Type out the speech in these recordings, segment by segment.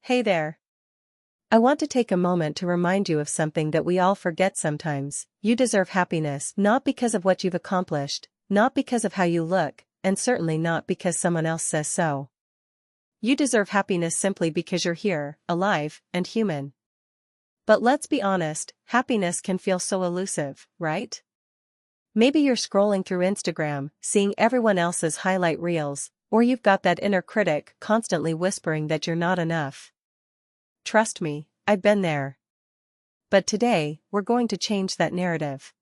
Hey there. I want to take a moment to remind you of something that we all forget sometimes. You deserve happiness, not because of what you've accomplished, not because of how you look, and certainly not because someone else says so. You deserve happiness simply because you're here, alive, and human. But let's be honest, happiness can feel so elusive, right? Maybe you're scrolling through Instagram, seeing everyone else's highlight reels, or you've got that inner critic constantly whispering that you're not enough. Trust me, I've been there. But today, we're going to change that narrative.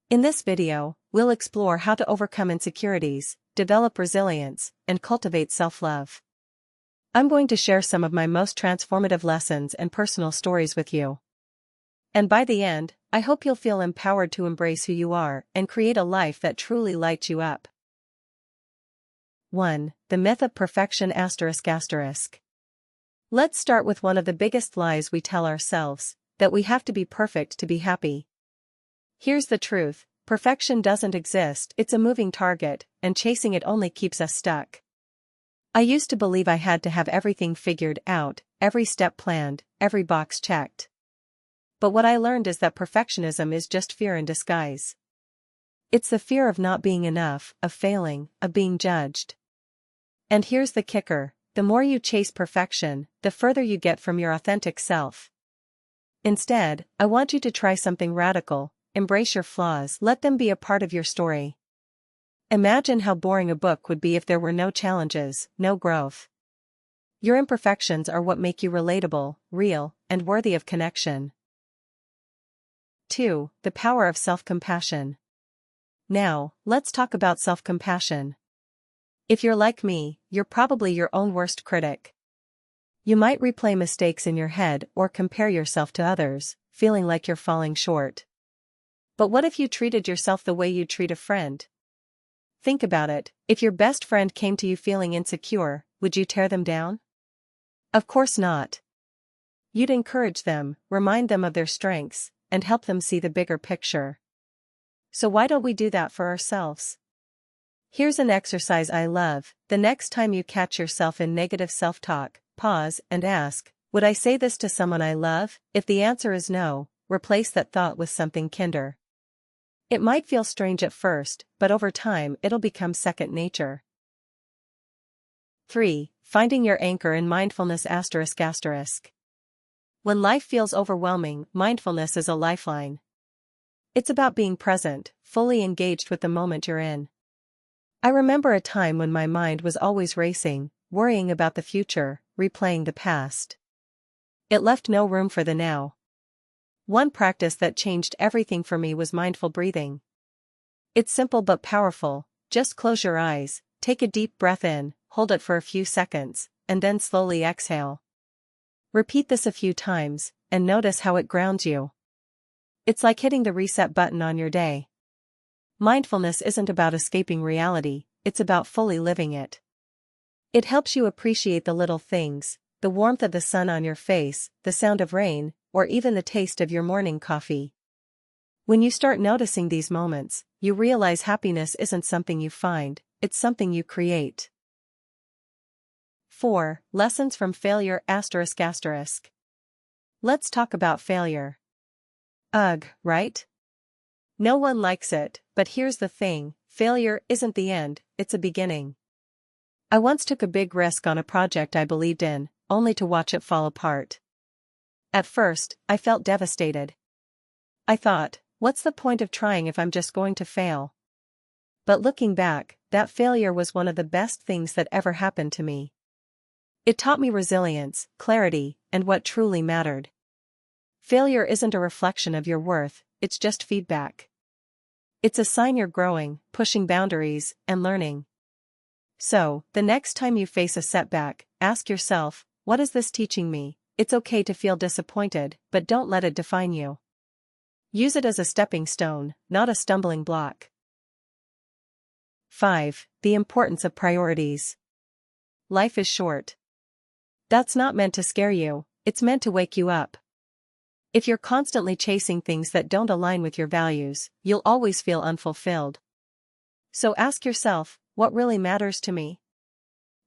In this video, we'll explore how to overcome insecurities, develop resilience, and cultivate self-love. I'm going to share some of my most transformative lessons and personal stories with you. And by the end, I hope you'll feel empowered to embrace who you are and create a life that truly lights you up. 1. The myth of perfection ***. Let's start with one of the biggest lies we tell ourselves, that we have to be perfect to be happy. Here's the truth, perfection doesn't exist, it's a moving target, and chasing it only keeps us stuck. I used to believe I had to have everything figured out, every step planned, every box checked. But what I learned is that perfectionism is just fear in disguise. It's the fear of not being enough, of failing, of being judged. And here's the kicker, the more you chase perfection, the further you get from your authentic self. Instead, I want you to try something radical, embrace your flaws, let them be a part of your story. Imagine how boring a book would be if there were no challenges, no growth. Your imperfections are what make you relatable, real, and worthy of connection. 2. The power of self-compassion. Now, let's talk about self-compassion. If you're like me, you're probably your own worst critic. You might replay mistakes in your head or compare yourself to others, feeling like you're falling short. But what if you treated yourself the way you'd treat a friend? Think about it, if your best friend came to you feeling insecure, would you tear them down? Of course not. You'd encourage them, remind them of their strengths, and help them see the bigger picture. So why don't we do that for ourselves? Here's an exercise I love. The next time you catch yourself in negative self-talk, pause and ask, would I say this to someone I love? If the answer is no, replace that thought with something kinder. It might feel strange at first, but over time it'll become second nature. 3. Finding your anchor in mindfulness ***. When life feels overwhelming, mindfulness is a lifeline. It's about being present, fully engaged with the moment you're in. I remember a time when my mind was always racing, worrying about the future, replaying the past. It left no room for the now. One practice that changed everything for me was mindful breathing. It's simple but powerful. Just close your eyes, take a deep breath in, hold it for a few seconds, and then slowly exhale. Repeat this a few times, and notice how it grounds you. It's like hitting the reset button on your day. Mindfulness isn't about escaping reality, it's about fully living it. It helps you appreciate the little things, the warmth of the sun on your face, the sound of rain, or even the taste of your morning coffee. When you start noticing these moments, you realize happiness isn't something you find, it's something you create. 4. Lessons from failure ***. Let's talk about failure. Ugh, right? No one likes it, but here's the thing, failure isn't the end, it's a beginning. I once took a big risk on a project I believed in, only to watch it fall apart. At first, I felt devastated. I thought, what's the point of trying if I'm just going to fail? But looking back, that failure was one of the best things that ever happened to me. It taught me resilience, clarity, and what truly mattered. Failure isn't a reflection of your worth, it's just feedback. It's a sign you're growing, pushing boundaries, and learning. So, the next time you face a setback, ask yourself, what is this teaching me? It's okay to feel disappointed, but don't let it define you. Use it as a stepping stone, not a stumbling block. 5. The importance of priorities. Life is short. That's not meant to scare you, it's meant to wake you up. If you're constantly chasing things that don't align with your values, you'll always feel unfulfilled. So ask yourself, what really matters to me?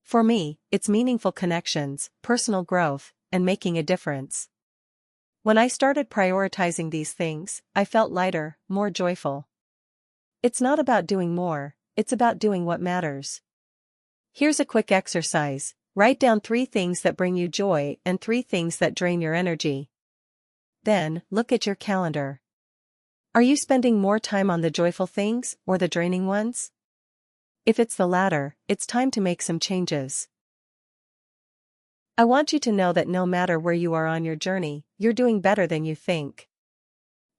For me, it's meaningful connections, personal growth, and making a difference. When I started prioritizing these things, I felt lighter, more joyful. It's not about doing more, it's about doing what matters. Here's a quick exercise. Write down 3 things that bring you joy and 3 things that drain your energy. Then, look at your calendar. Are you spending more time on the joyful things or the draining ones? If it's the latter, it's time to make some changes. I want you to know that no matter where you are on your journey, you're doing better than you think.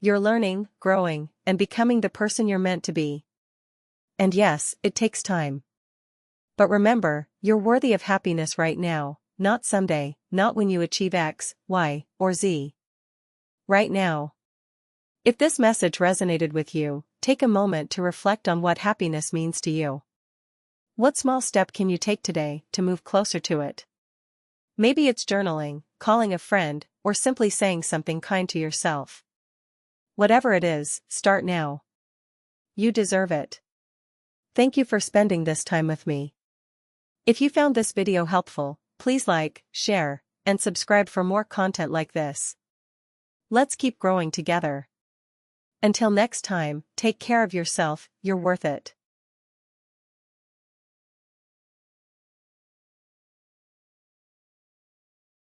You're learning, growing, and becoming the person you're meant to be. And yes, it takes time. But remember, you're worthy of happiness right now, not someday, not when you achieve X, Y, or Z. Right now. If this message resonated with you, take a moment to reflect on what happiness means to you. What small step can you take today to move closer to it? Maybe it's journaling, calling a friend, or simply saying something kind to yourself. Whatever it is, start now. You deserve it. Thank you for spending this time with me. If you found this video helpful, please like, share, and subscribe for more content like this. Let's keep growing together. Until next time, take care of yourself, you're worth it.